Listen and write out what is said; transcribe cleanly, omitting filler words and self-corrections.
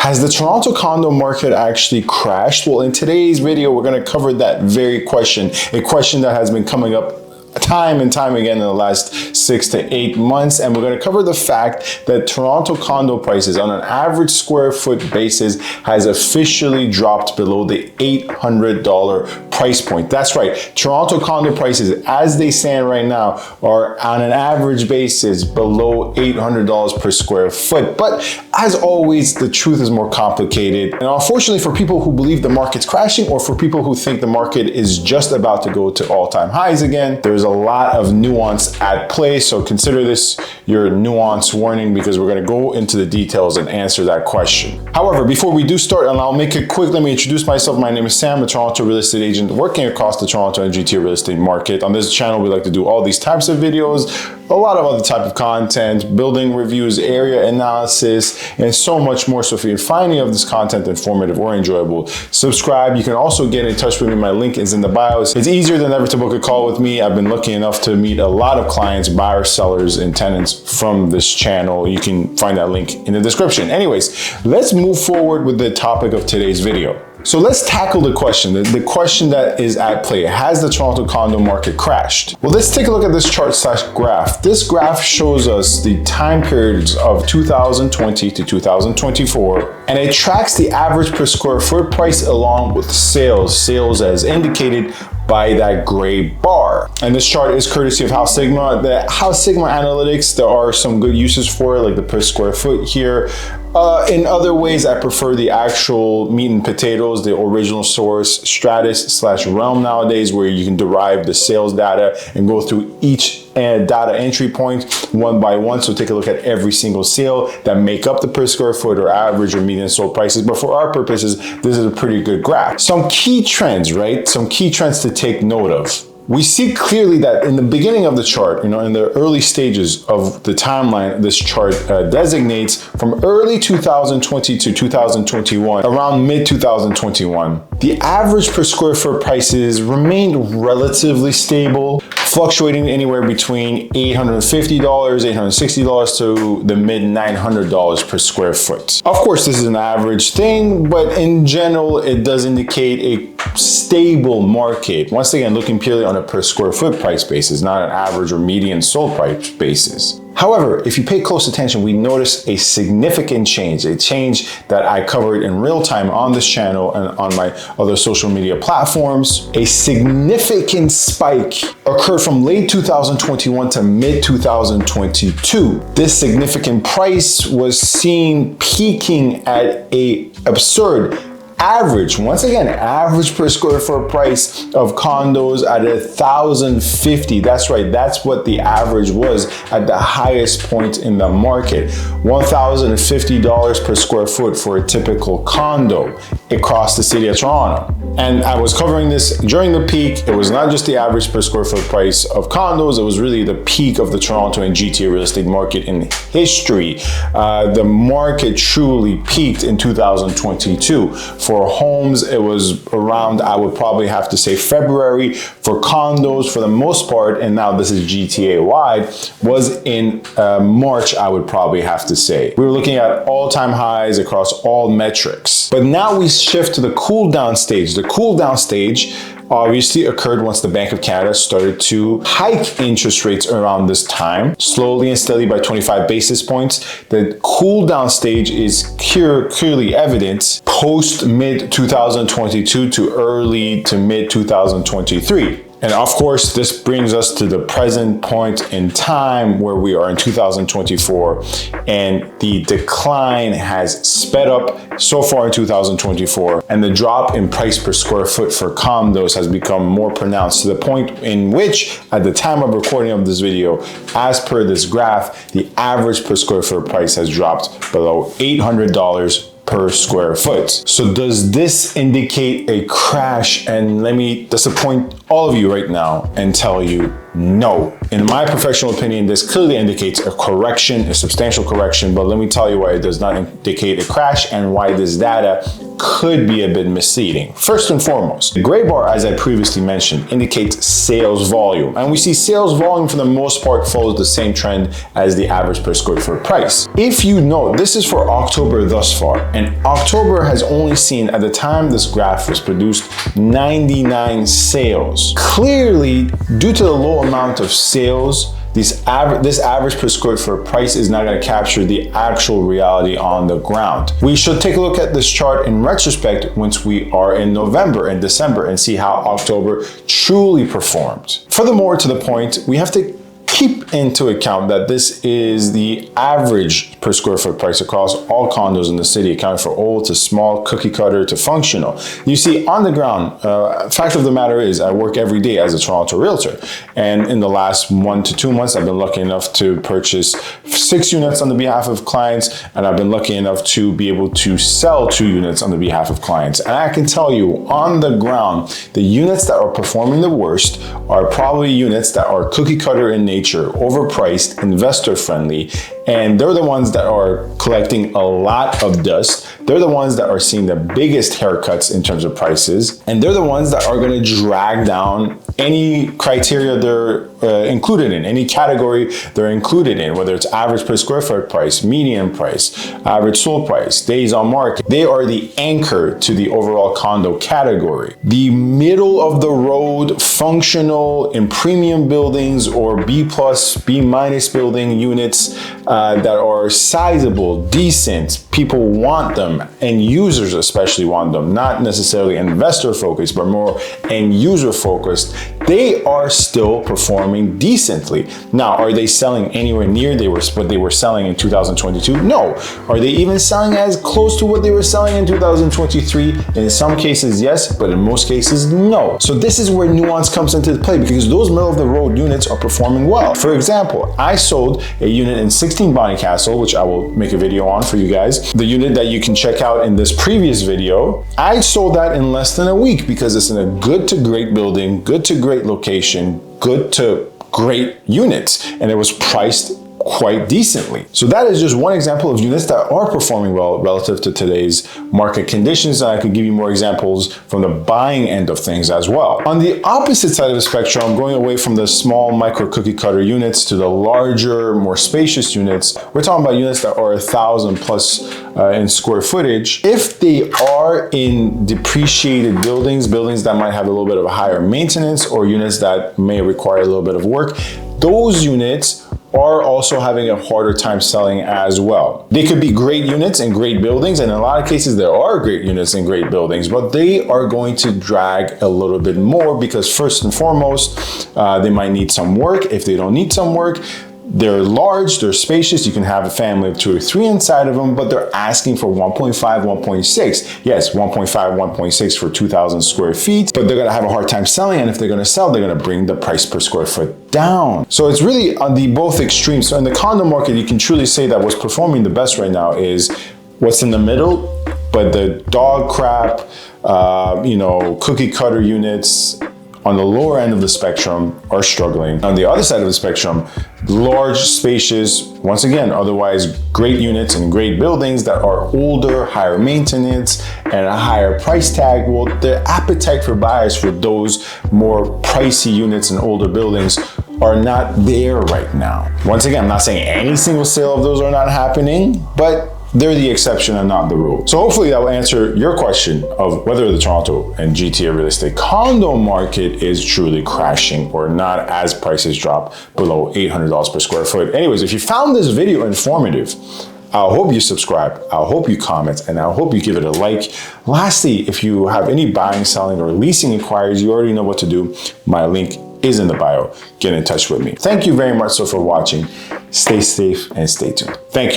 Has the Toronto condo market actually crashed? Well, in today's video, we're going to cover that very question, a question that has been coming up time and time again in the last 6 to 8 months. And we're going to cover the fact that Toronto condo prices on an average square foot basis has officially dropped below the $800 price point. That's right. Toronto condo prices as they stand right now are on an average basis below $800 per square foot. But as always, the truth is more complicated. And unfortunately for people who believe the market's crashing, or for people who think the market is just about to go to all-time highs again, there's a lot of nuance at play. So consider this your nuance warning, because we're going to go into the details and answer that question. However, before we do start, and I'll make it quick, let me introduce myself. My name is Sam, a Toronto real estate agent working across the Toronto and GTA real estate market. On this channel, we like to do all these types of videos, a lot of other type of content, building reviews, area analysis, and so much more. So if you find any of this content informative or enjoyable, subscribe. You can also get in touch with me. My link is in the bio. It's easier than ever to book a call with me. I've been lucky enough to meet a lot of clients, buyers, sellers, and tenants from this channel. You can find that link in the description. Anyways, let's move forward with the topic of today's video. So let's tackle the question, the question that is at play. Has the Toronto condo market crashed? Well, let's take a look at this chart/graph. This graph shows us the time periods of 2020 to 2024, and it tracks the average per square foot price along with sales as indicated by that gray bar. And this chart is courtesy of House Sigma. The House Sigma analytics, there are some good uses for it, like the per square foot here. In other ways, I prefer the actual meat and potatoes, the original source, Stratus/Realm nowadays, where you can derive the sales data and go through each data entry point one by one. So take a look at every single sale that make up the per square foot or average or median sold prices. But for our purposes, this is a pretty good graph. Some key trends, right? Some key trends to take note of. We see clearly that in the beginning of the chart, in the early stages of the timeline, this chart designates from early 2020 to 2021, around mid 2021, the average per square foot prices remained relatively stable, fluctuating anywhere between $850, $860 to the mid $900 per square foot. Of course, this is an average thing, but in general, it does indicate a stable market. Once again, looking purely on a per square foot price basis, not an average or median sold price basis. However, if you pay close attention, we notice a significant change, a change that I covered in real time on this channel and on my other social media platforms. A significant spike occurred from late 2021 to mid 2022. This significant price was seen peaking at an absurd average, once again, average per square foot price of condos at $1,050. That's right, that's what the average was at the highest point in the market. $1,050 per square foot for a typical condo across the city of Toronto. And I was covering this during the peak. It was not just the average per square foot price of condos, it was really the peak of the Toronto and GTA real estate market in history. The market truly peaked in 2022. For homes, it was around, I would probably have to say February. For condos, for the most part, and now this is GTA wide, was in March, I would probably have to say. We were looking at all-time highs across all metrics. But now we shift to the cool down stage. The cool down stage obviously occurred once the Bank of Canada started to hike interest rates around this time, slowly and steadily by 25 basis points. The cool down stage is clearly evident post mid 2022 to early to mid 2023. And of course, this brings us to the present point in time where we are in 2024, and the decline has sped up so far in 2024, and the drop in price per square foot for condos has become more pronounced to the point in which, at the time of recording of this video, as per this graph, the average per square foot price has dropped below $800 per square foot. So does this indicate a crash? And let me disappoint all of you right now and tell you no. In my professional opinion, this clearly indicates a correction, a substantial correction, but let me tell you why it does not indicate a crash and why this data could be a bit misleading. First and foremost, the gray bar, as I previously mentioned, indicates sales volume. And we see sales volume for the most part follows the same trend as the average per square foot price. If you note, this is for October thus far, and October has only seen, at the time this graph was produced, 99 sales. Clearly, due to the low amount of sales, this average per square foot price is not going to capture the actual reality on the ground. We should take a look at this chart in retrospect once we are in November and December and see how October truly performed. Furthermore, to the point, we have to keep into account that this is the average per square foot price across all condos in the city, accounting for old to small, cookie cutter to functional. You see, on the ground, fact of the matter is I work every day as a Toronto realtor. And in the last 1 to 2 months, I've been lucky enough to purchase 6 units on the behalf of clients. And I've been lucky enough to be able to sell 2 units on the behalf of clients. And I can tell you, on the ground, the units that are performing the worst are probably units that are cookie cutter in nature, overpriced, investor friendly, and they're the ones that are collecting a lot of dust. They're the ones that are seeing the biggest haircuts in terms of prices, and they're the ones that are going to drag down any criteria they're included in, any category they're included in, whether it's average per square foot price, median price, average sold price, days on market. They are the anchor to the overall condo category. The middle of the road, functional in premium buildings or B+, B- building units that are sizable, decent, people want them, and users especially want them, not necessarily investor focused, but more end user focused. They are still performing decently. Now, are they selling anywhere near what they were selling in 2022? No. Are they even selling as close to what they were selling in 2023? In some cases, yes, but in most cases, no. So this is where nuance comes into play, because those middle of the road units are performing well. For example, I sold a unit in 16 Bonnycastle, which I will make a video on for you guys. The unit that you can check out in this previous video, I sold that in less than a week because it's in a good to great building, good to great location, good to great units, and it was priced quite decently. So that is just one example of units that are performing well relative to today's market conditions, and I could give you more examples from the buying end of things as well. On the opposite side of the spectrum, going away from the small micro cookie cutter units to the larger, more spacious units, we're talking about units that are 1,000 plus in square footage. If they are in depreciated buildings that might have a little bit of a higher maintenance, or units that may require a little bit of work, those units are also having a harder time selling as well. They could be great units in great buildings, and in a lot of cases there are great units in great buildings, but they are going to drag a little bit more because first and foremost, they might need some work. If they don't need some work, they're large, they're spacious, you can have a family of 2 or 3 inside of them, but they're asking for 1.5, 1.6. Yes, 1.5, 1.6 for 2,000 square feet, but they're gonna have a hard time selling, and if they're gonna sell, they're gonna bring the price per square foot down. So it's really on the both extremes. So in the condo market, you can truly say that what's performing the best right now is what's in the middle, but the dog crap, cookie cutter units on the lower end of the spectrum are struggling. On the other side of the spectrum, large, spacious, once again, otherwise great units and great buildings that are older, higher maintenance, and a higher price tag. Well, the appetite for buyers for those more pricey units and older buildings are not there right now. Once again, I'm not saying any single sale of those are not happening, but they're the exception and not the rule. So hopefully that will answer your question of whether the Toronto and GTA real estate condo market is truly crashing or not as prices drop below $800 per square foot. Anyways, if you found this video informative, I hope you subscribe, I hope you comment, and I hope you give it a like. Lastly, if you have any buying, selling, or leasing inquiries, you already know what to do. My link is in the bio. Get in touch with me. Thank you very much for watching. Stay safe and stay tuned. Thank you.